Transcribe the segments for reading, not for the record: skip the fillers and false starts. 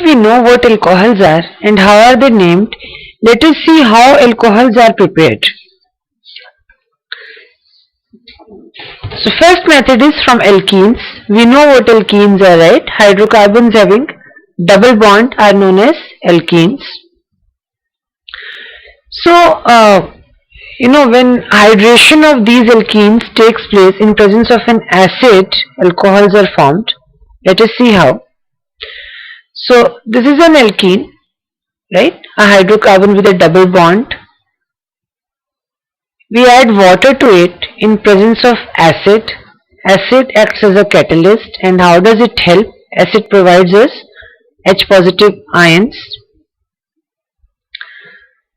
we know what alcohols are and how are they named, let us see how alcohols are prepared. So first method is from alkenes. We know what alkenes are, right? Hydrocarbons having double bond are known as alkenes. So when hydration of these alkenes takes place in presence of an acid, alcohols are formed. Let us see how. So this is an alkene, right? A hydrocarbon with a double bond. We add water to it in presence of acid. Acid acts as a catalyst, and how does it help? Acid provides us H positive ions.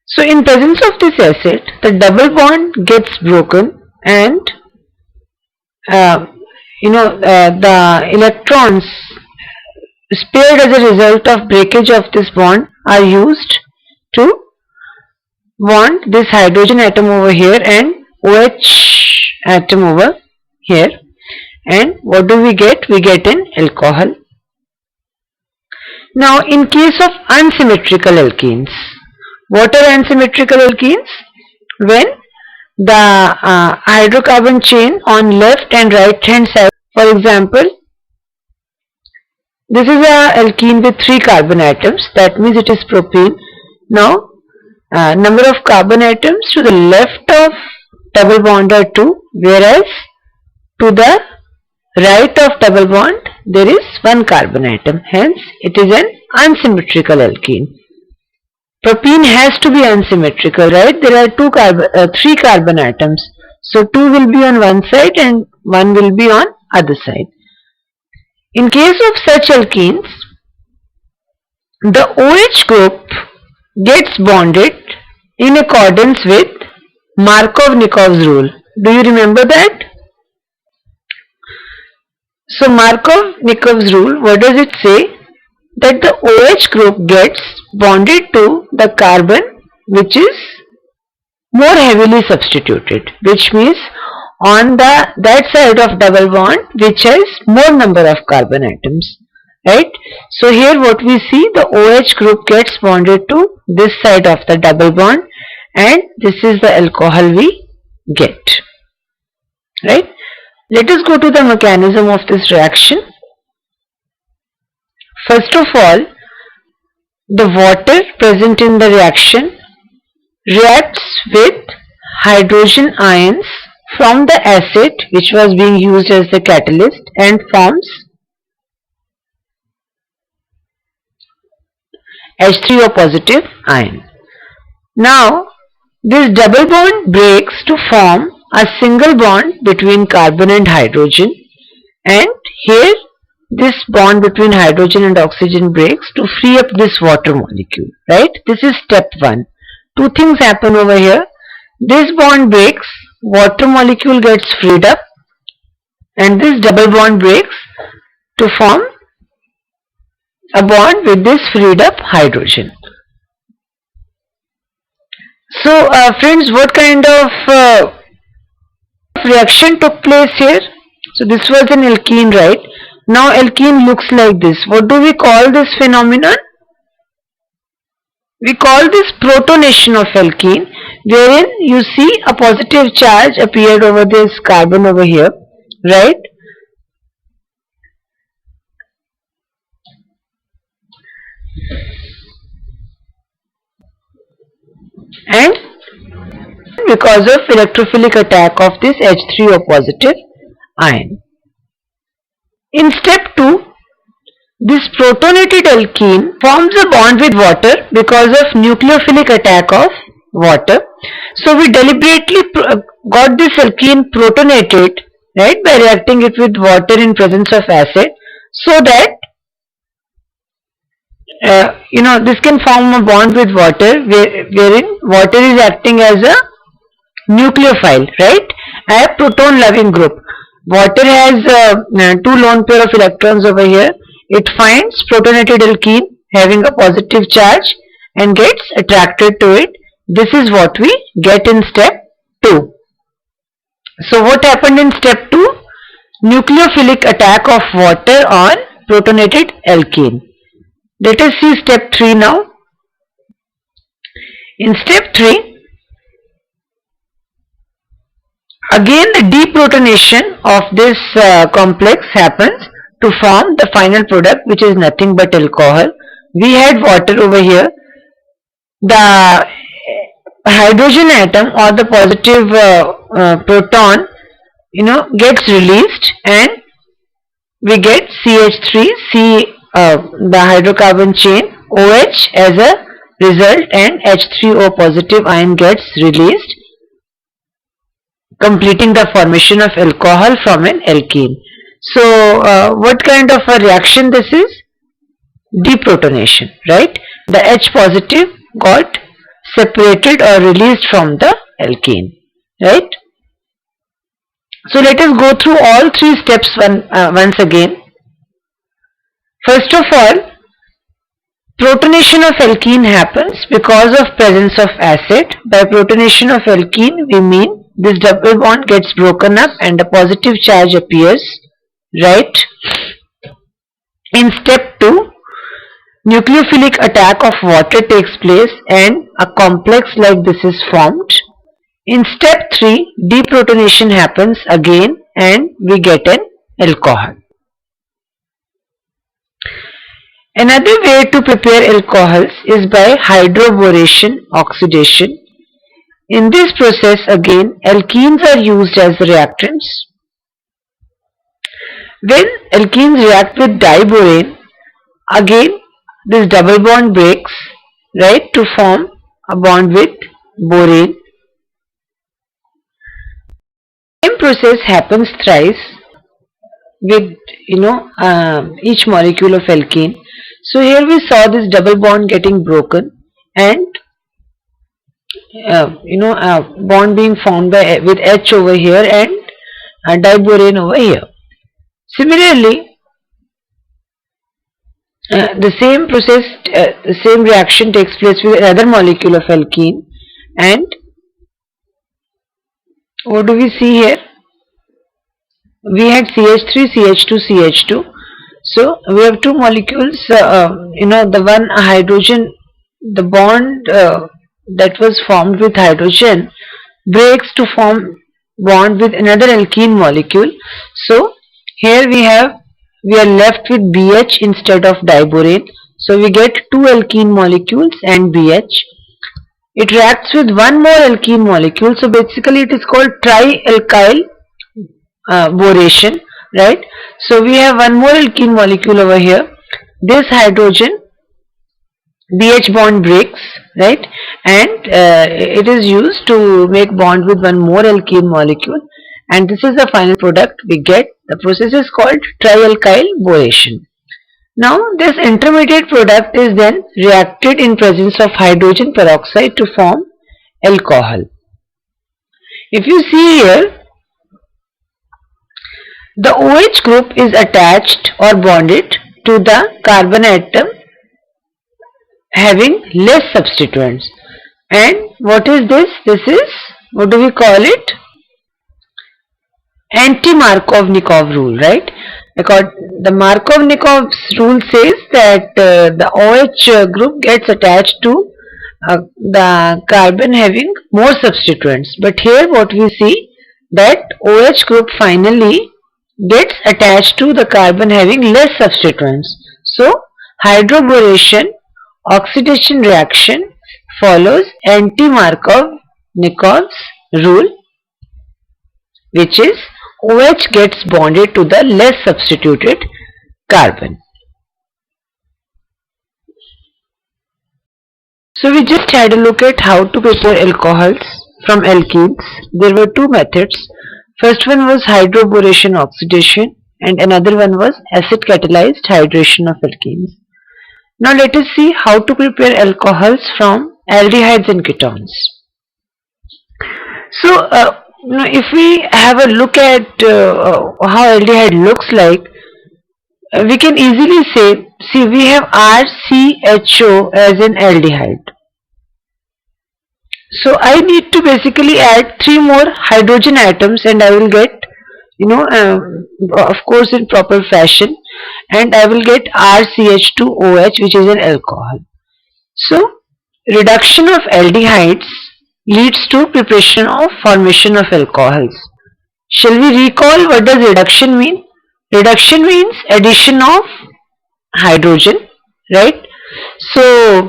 So in presence of this acid, the double bond gets broken, and the electrons spared as a result of breakage of this bond are used to bond this hydrogen atom over here and OH atom over here, and what do we get? We get an alcohol. Now in case of unsymmetrical alkenes, what are unsymmetrical alkenes? When the hydrocarbon chain on left and right hand side, for example, this is a alkene with 3 carbon atoms, that means it is propene. Now number of carbon atoms to the left of double bond are 2, whereas to the right of double bond there is 1 carbon atom, hence it is an unsymmetrical alkene. Propene has to be unsymmetrical, right? There are 3 carbon atoms, so 2 will be on one side and 1 will be on other side. In case of such alkenes, the OH group gets bonded in accordance with Markov-Nikov's rule. Do you remember that? So Markov-Nikov's rule, what does it say? That the OH group gets bonded to the carbon which is more heavily substituted, which means on that side of double bond which has more number of carbon atoms, right? So here what we see, the OH group gets bonded to this side of the double bond, and this is the alcohol we get, right? Let us go to the mechanism of this reaction. First of all, the water present in the reaction reacts with hydrogen ions from the acid which was being used as the catalyst and forms H3O positive ion. Now this double bond breaks to form a single bond between carbon and hydrogen, and here this bond between hydrogen and oxygen breaks to free up this water molecule, right? This is step 1. 2 things happen over here. This bond breaks, water molecule gets freed up, and this double bond breaks to form a bond with this freed up hydrogen. So friends, what kind of reaction took place here? So this was an alkene, right? Now alkene looks like this. What do we call this phenomenon? We call this protonation of alkene, wherein you see a positive charge appeared over this carbon over here, right? And because of electrophilic attack of this H3O positive ion. In step 2, this protonated alkene forms a bond with water because of nucleophilic attack of water. So we deliberately got this alkene protonated, right, by reacting it with water in presence of acid, so that this can form a bond with water wherein water is acting as a nucleophile, right, a proton loving group. Water has 2 lone pair of electrons over here. It finds protonated alkene having a positive charge and gets attracted to it. This is what we get in step 2. So what happened in step 2? Nucleophilic attack of water on protonated alkene. Let us see step 3 now. In step 3, again the deprotonation of this complex happens to form the final product, which is nothing but alcohol. We had water over here. The hydrogen atom or the positive proton, gets released, and we get CH3, the hydrocarbon chain, OH as a result, and H3O positive ion gets released, completing the formation of alcohol from an alkene. So what kind of a reaction this is? Deprotonation, right? The H positive got separated or released from the alkene, right? So let us go through all 3 steps once again. First of all, protonation of alkene happens because of presence of acid. By protonation of alkene, we mean this double bond gets broken up and a positive charge appears, right? In step 2, nucleophilic attack of water takes place and a complex like this is formed. In step 3, deprotonation happens again and we get an alcohol. Another way to prepare alcohols is by hydroboration oxidation. In this process again, alkenes are used as reactants. When alkenes react with diborane, again this double bond breaks, right, to form a bond with borane. Same process happens thrice with each molecule of alkene. So here we saw this double bond getting broken and bond being formed with H over here and diborane over here. Similarly, the same process, the same reaction takes place with another molecule of alkene, and what do we see here? We had CH3, CH2, CH2. So we have 2 molecules, the one hydrogen, the bond that was formed with hydrogen breaks to form bond with another alkene molecule. So here we are left with BH instead of diborane. So we get 2 alkene molecules and BH. It reacts with one more alkene molecule. So basically it is called trialkyl boration, right? So we have one more alkene molecule over here. This hydrogen BH bond breaks, right, and it is used to make bond with one more alkene molecule, and this is the final product we get. The process is called trialkyl boration. Now this intermediate product is then reacted in presence of hydrogen peroxide to form alcohol. If you see here, the OH group is attached or bonded to the carbon atom having less substituents. And what is this? This is, what do we call it? Anti-Markovnikov rule, right? Because the Markovnikov's rule says that the OH group gets attached to the carbon having more substituents. But here what we see, that OH group finally gets attached to the carbon having less substituents. So hydroboration oxidation reaction follows anti-Markovnikov's rule, which is OH gets bonded to the less substituted carbon. So we just had a look at how to prepare alcohols from alkenes. There were 2 methods. First one was hydroboration oxidation and another one was acid catalyzed hydration of alkenes. Now let us see how to prepare alcohols from aldehydes and ketones. So if we have a look at how aldehyde looks like, we can easily say, see, we have RCHO as an aldehyde. So I need to basically add 3 more hydrogen atoms and I will get of course in proper fashion, and I will get RCH2OH, which is an alcohol. So reduction of aldehydes leads to preparation of formation of alcohols. Shall we recall what does reduction mean? Reduction means addition of hydrogen, right? So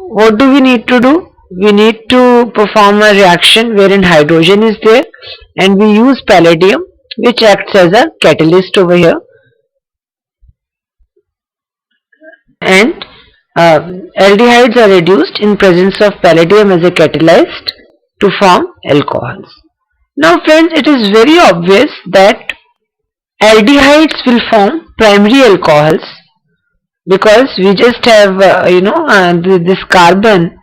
what do we need to do? We need to perform a reaction wherein hydrogen is there, and we use palladium, which acts as a catalyst over here, and aldehydes are reduced in presence of palladium as a catalyst to form alcohols. Now friends, it is very obvious that aldehydes will form primary alcohols, because we just have this carbon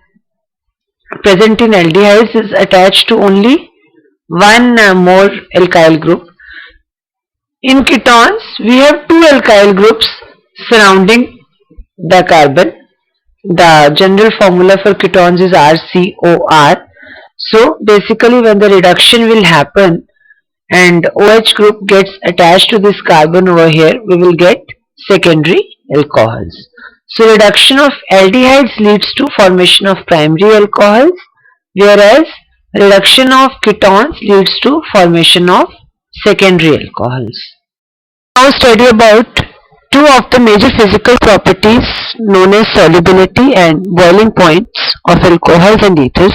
present in aldehydes is attached to only one more alkyl group. In ketones we have two alkyl groups surrounding the carbon. The general formula for ketones is RCOR. So basically when the reduction will happen and OH group gets attached to this carbon over here, we will get secondary alcohols. So reduction of aldehydes leads to formation of primary alcohols, whereas reduction of ketones leads to formation of secondary alcohols. Now study about two of the major physical properties known as solubility and boiling points of alcohols and ethers.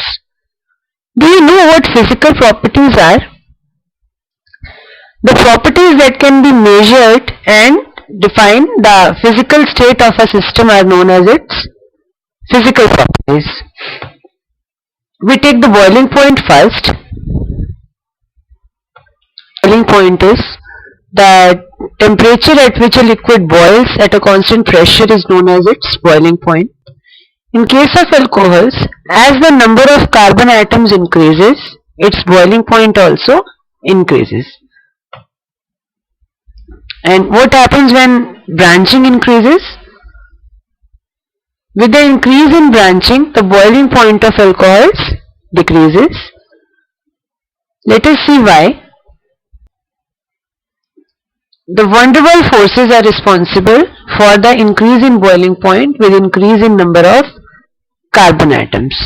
Do you know what physical properties are? The properties that can be measured and define the physical state of a system are known as its physical properties. We take the boiling point first. Boiling point is the temperature at which a liquid boils at a constant pressure is known as its boiling point. In case of alcohols, as the number of carbon atoms increases, its boiling point also increases. And what happens when branching increases? With the increase in branching, the boiling point of alcohols decreases. Let us see why. The van der Waals forces are responsible for the increase in boiling point with increase in number of carbon atoms.